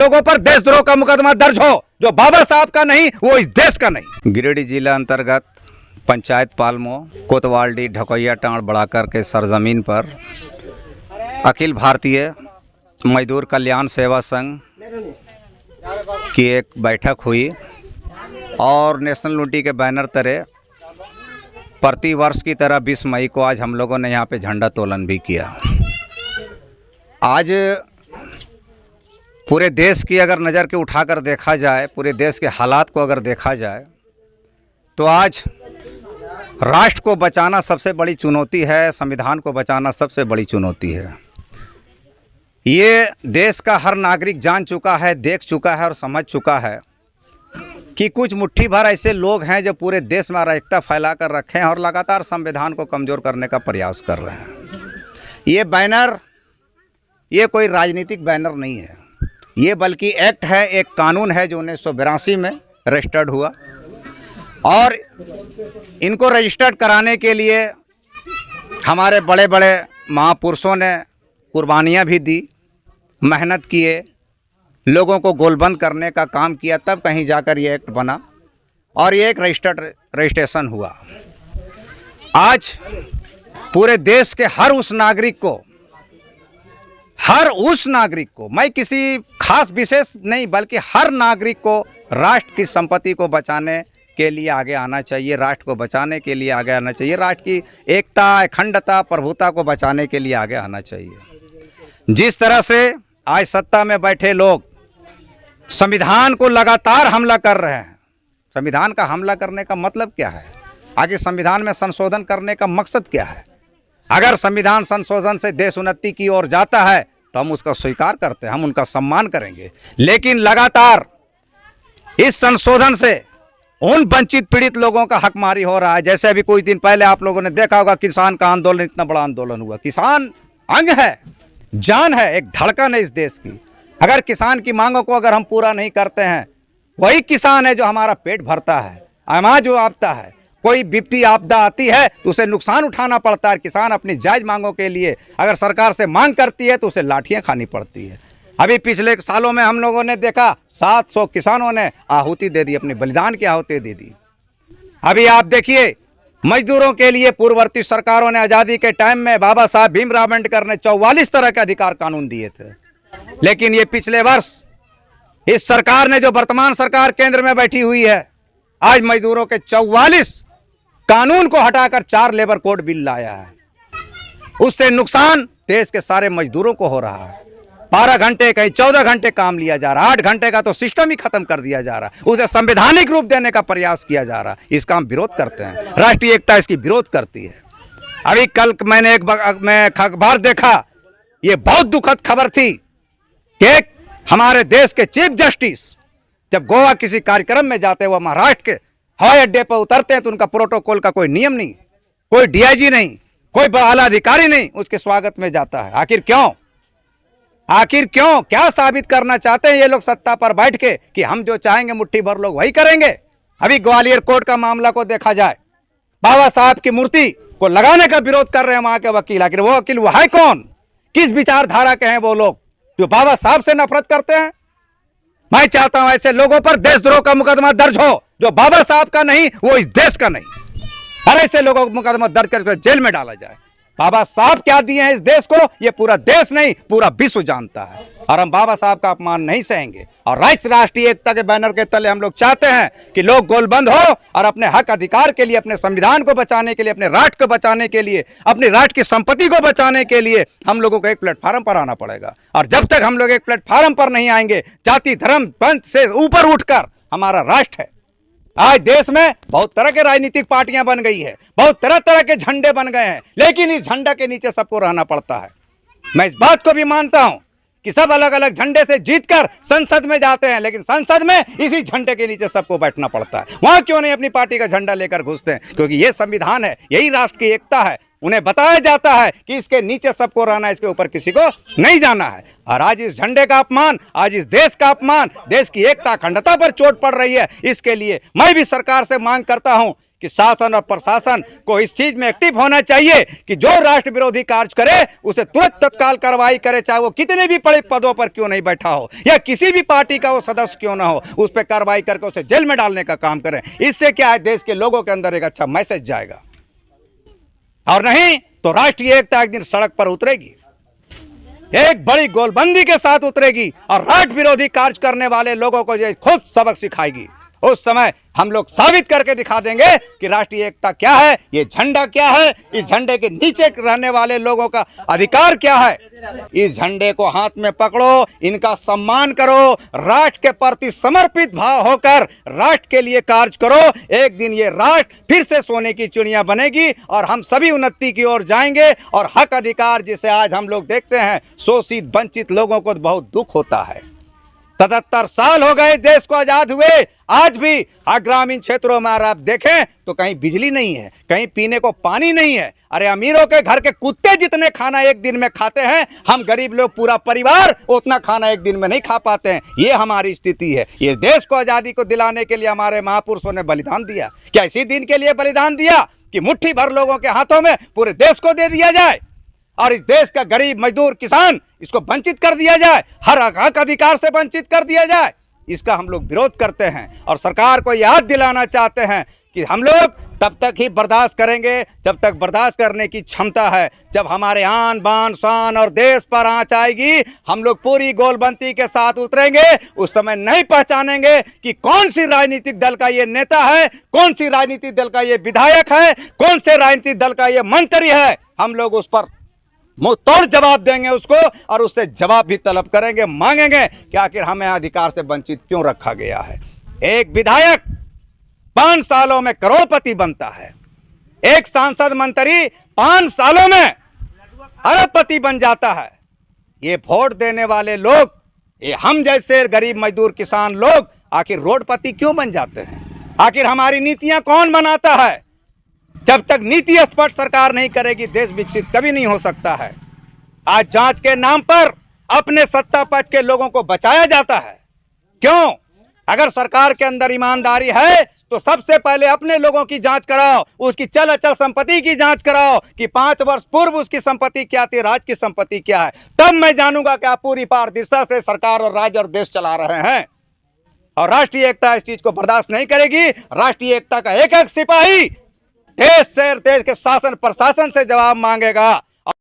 लोगों पर देशद्रोह का मुकदमा दर्ज हो, जो बाबा साहब का नहीं वो इस देश का नहीं। गिरिडीह जिला अंतर्गत पंचायत पालमो कोतवाली ढकोइया टाँड़ बढ़ाकर के सरजमीन पर अखिल भारतीय मजदूर कल्याण सेवा संघ की एक बैठक हुई और नेशनल यूनिटी के बैनर तले प्रति वर्ष की तरह 20 मई को आज हम लोगों ने यहाँ पे झंडा तोलन भी किया। आज पूरे देश की अगर नज़र के उठाकर देखा जाए, पूरे देश के हालात को अगर देखा जाए, तो आज राष्ट्र को बचाना सबसे बड़ी चुनौती है, संविधान को बचाना सबसे बड़ी चुनौती है। ये देश का हर नागरिक जान चुका है, देख चुका है और समझ चुका है कि कुछ मुट्ठी भर ऐसे लोग हैं जो पूरे देश में अराजकता फैला कर रखे हैं और लगातार संविधान को कमज़ोर करने का प्रयास कर रहे हैं। ये बैनर, ये कोई राजनीतिक बैनर नहीं है, ये बल्कि एक्ट है, एक कानून है जो 1982 में रजिस्टर्ड हुआ और इनको रजिस्टर्ड कराने के लिए हमारे बड़े बड़े महापुरुषों ने कुर्बानियाँ भी दी, मेहनत किए, लोगों को गोलबंद करने का काम किया, तब कहीं जाकर ये एक्ट बना और ये एक रजिस्ट्रेशन हुआ। आज पूरे देश के हर उस नागरिक को, मैं किसी खास विशेष नहीं बल्कि हर नागरिक को राष्ट्र की संपत्ति को बचाने के लिए आगे आना चाहिए, राष्ट्र को बचाने के लिए आगे आना चाहिए, राष्ट्र की एकता, अखंडता, प्रभुता को बचाने के लिए आगे आना चाहिए। जिस तरह से आज सत्ता में बैठे लोग संविधान को लगातार हमला कर रहे हैं, संविधान का हमला करने का मतलब क्या है? आगे संविधान में संशोधन करने का मकसद क्या है? अगर संविधान संशोधन से देश उन्नति की ओर जाता है तो हम उसका स्वीकार करते हैं, हम उनका सम्मान करेंगे, लेकिन लगातार इस संशोधन से उन वंचित पीड़ित लोगों का हकमारी हो रहा है। जैसे अभी कुछ दिन पहले आप लोगों ने देखा होगा, किसान का आंदोलन, इतना बड़ा आंदोलन हुआ। किसान अंग है, जान है, एक धड़कन है इस देश की। अगर किसान की मांगों को अगर हम पूरा नहीं करते हैं, वही किसान है जो हमारा पेट भरता है, अनाज जो आता है। कोई विपत्ति आपदा आती है तो उसे नुकसान उठाना पड़ता है। किसान अपनी जायज़ मांगों के लिए अगर सरकार से मांग करती है तो उसे लाठियां खानी पड़ती है। अभी पिछले सालों में हम लोगों ने देखा 700 किसानों ने आहुति दे दी, अपनी बलिदान की आहुति दे दी। अभी आप देखिए, मजदूरों के लिए पूर्ववर्ती सरकारों ने आज़ादी के टाइम में बाबा साहब भीमराव अम्बेडकर ने 44 तरह के अधिकार कानून दिए थे, लेकिन ये पिछले वर्ष इस सरकार ने, जो वर्तमान सरकार केंद्र में बैठी हुई है, आज मजदूरों के 44 कानून को हटाकर 4 लेबर कोड बिल लाया है। उससे नुकसान देश के सारे मजदूरों को हो रहा है। 12 घंटे कहीं 14 घंटे काम लिया जा रहा है, 8 घंटे का तो सिस्टम ही खत्म कर दिया जा रहा है। उसे संवैधानिक रूप देने का प्रयास किया जा रहा है। इसका हम विरोध करते हैं, राष्ट्रीय एकता इसकी विरोध करती है। अभी कल मैंने एक अखबार देखा, ये बहुत दुखद खबर थी कि हमारे देश के चीफ जस्टिस जब गोवा किसी कार्यक्रम में जाते हुए महाराष्ट्र के हवाई अड्डे पर उतरते हैं तो उनका प्रोटोकॉल का कोई नियम नहीं, कोई डीआईजी नहीं, कोई आला अधिकारी नहीं उसके स्वागत में जाता है। आखिर क्यों? क्या साबित करना चाहते हैं ये लोग सत्ता पर बैठ के कि हम जो चाहेंगे मुट्ठी भर लोग वही करेंगे? अभी ग्वालियर कोर्ट का मामला को देखा जाए, बाबा साहब की मूर्ति को लगाने का विरोध कर रहे हैं वहां के वकील। आखिर वो वकील वो है कौन? किस विचारधारा के हैं वो लोग जो बाबा साहब से नफरत करते हैं? मैं चाहता हूं ऐसे लोगों पर देशद्रोह का मुकदमा दर्ज हो, जो बाबा साहब का नहीं वो इस देश का नहीं। हर ऐसे लोगों को मुकदमा दर्ज करके जेल में डाला जाए। बाबा साहब क्या दिए हैं इस देश को, ये पूरा देश नहीं पूरा विश्व जानता है, और हम बाबा साहब का अपमान नहीं सहेंगे। और राष्ट्रीय एकता के बैनर के तले हम लोग चाहते हैं कि लोग गोलबंद हो और अपने हक अधिकार के लिए, अपने संविधान को बचाने के लिए, अपने राष्ट्र को बचाने के लिए, अपने राष्ट्र की संपत्ति को बचाने के लिए हम लोगों को एक प्लेटफार्म पर आना पड़ेगा। और जब तक हम लोग एक प्लेटफार्म पर नहीं आएंगे, जाति धर्म पंथ से ऊपर उठकर हमारा राष्ट्र है। आज देश में बहुत तरह के राजनीतिक पार्टियां बन गई है, बहुत तरह तरह के झंडे बन गए हैं, लेकिन इस झंडा के नीचे सबको रहना पड़ता है। मैं इस बात को भी मानता हूं कि सब अलग अलग झंडे से जीतकर संसद में जाते हैं, लेकिन संसद में इसी झंडे के नीचे सबको बैठना पड़ता है। वहां क्यों नहीं अपनी पार्टी का झंडा लेकर घुसते हैं? क्योंकि ये संविधान है, यही राष्ट्र की एकता है। उन्हें बताया जाता है कि इसके नीचे सबको रहना है, इसके ऊपर किसी को नहीं जाना है। और आज इस झंडे का अपमान, आज इस देश का अपमान, देश की एकता अखंडता पर चोट पड़ रही है। इसके लिए मैं भी सरकार से मांग करता हूं कि शासन और प्रशासन को इस चीज में एक्टिव होना चाहिए कि जो राष्ट्र विरोधी कार्य करे उसे तुरंत तत्काल कार्रवाई करे, चाहे वो कितने भी बड़े पदों पर क्यों नहीं बैठा हो या किसी भी पार्टी का वो सदस्य क्यों ना हो, उस पर कार्रवाई करके उसे जेल में डालने का काम करें। इससे क्या है, देश के लोगों के अंदर एक अच्छा मैसेज जाएगा, और नहीं तो राष्ट्रीय एकता एक दिन सड़क पर उतरेगी, एक बड़ी गोलबंदी के साथ उतरेगी और राष्ट्र विरोधी कार्य करने वाले लोगों को ये खुद सबक सिखाएगी। उस समय हम लोग साबित करके दिखा देंगे कि राष्ट्रीय एकता क्या है, ये झंडा क्या है, इस झंडे के नीचे रहने वाले लोगों का अधिकार क्या है। इस झंडे को हाथ में पकड़ो, इनका सम्मान करो, राष्ट्र के प्रति समर्पित भाव होकर राष्ट्र के लिए कार्य करो। एक दिन ये राष्ट्र फिर से सोने की चिड़िया बनेगी और हम सभी उन्नति की ओर जाएंगे। और हक अधिकार जिसे आज हम लोग देखते हैं, शोषित वंचित लोगों को बहुत दुख होता है। 77 साल हो गए देश को आजाद हुए, आज भी ग्रामीण क्षेत्रों में आप देखें तो कहीं बिजली नहीं है, कहीं पीने को पानी नहीं है। अरे अमीरों के घर के कुत्ते जितने खाना एक दिन में खाते हैं, हम गरीब लोग पूरा परिवार उतना खाना एक दिन में नहीं खा पाते हैं। ये हमारी स्थिति है। ये देश को आजादी को दिलाने के लिए हमारे महापुरुषों ने बलिदान दिया। क्या इसी दिन के लिए बलिदान दिया कि मुट्ठी भर लोगों के हाथों में पूरे देश को दे दिया जाए और इस देश का गरीब मजदूर किसान इसको वंचित कर दिया जाए, हर हक अधिकार से वंचित कर दिया जाए? इसका हम लोग विरोध करते हैं और सरकार को याद दिलाना चाहते हैं कि हम लोग तब तक ही बर्दाश्त करेंगे जब तक बर्दाश्त करने की क्षमता है। जब हमारे आन बान शान और देश पर आंच आएगी, हम लोग पूरी गोलबंदी के साथ उतरेंगे। उस समय नहीं पहचानेंगे कि कौन सी राजनीतिक दल का ये नेता है, कौन सी राजनीतिक दल का ये विधायक है, कौन से राजनीतिक दल का ये मंत्री है। हम लोग उस पर मुंह तोड़ जवाब देंगे उसको, और उससे जवाब भी तलब करेंगे, मांगेंगे कि आखिर हमें अधिकार से वंचित क्यों रखा गया है। एक विधायक 5 सालों में करोड़पति बनता है, एक सांसद मंत्री 5 सालों में अरबपति बन जाता है। ये वोट देने वाले लोग, ये हम जैसे गरीब मजदूर किसान लोग आखिर रोडपति क्यों बन जाते हैं? आखिर हमारी नीतियां कौन बनाता है? जब तक नीति स्पष्ट सरकार नहीं करेगी, देश विकसित कभी नहीं हो सकता है। आज जांच के नाम पर अपने सत्ता पक्ष के लोगों को बचाया जाता है। क्यों? अगर सरकार के अंदर ईमानदारी है तो सबसे पहले अपने लोगों की जांच कराओ, उसकी चल अचल संपत्ति की जांच कराओ कि 5 वर्ष पूर्व उसकी संपत्ति क्या थी, राज्य की संपत्ति क्या है। तब मैं जानूंगा कि आप पूरी पारदर्शिता से सरकार और राज्य और देश चला रहे हैं। और राष्ट्रीय एकता इस चीज को बर्दाश्त नहीं करेगी। राष्ट्रीय एकता का एक एक सिपाही देश से, देश के शासन प्रशासन से जवाब मांगेगा।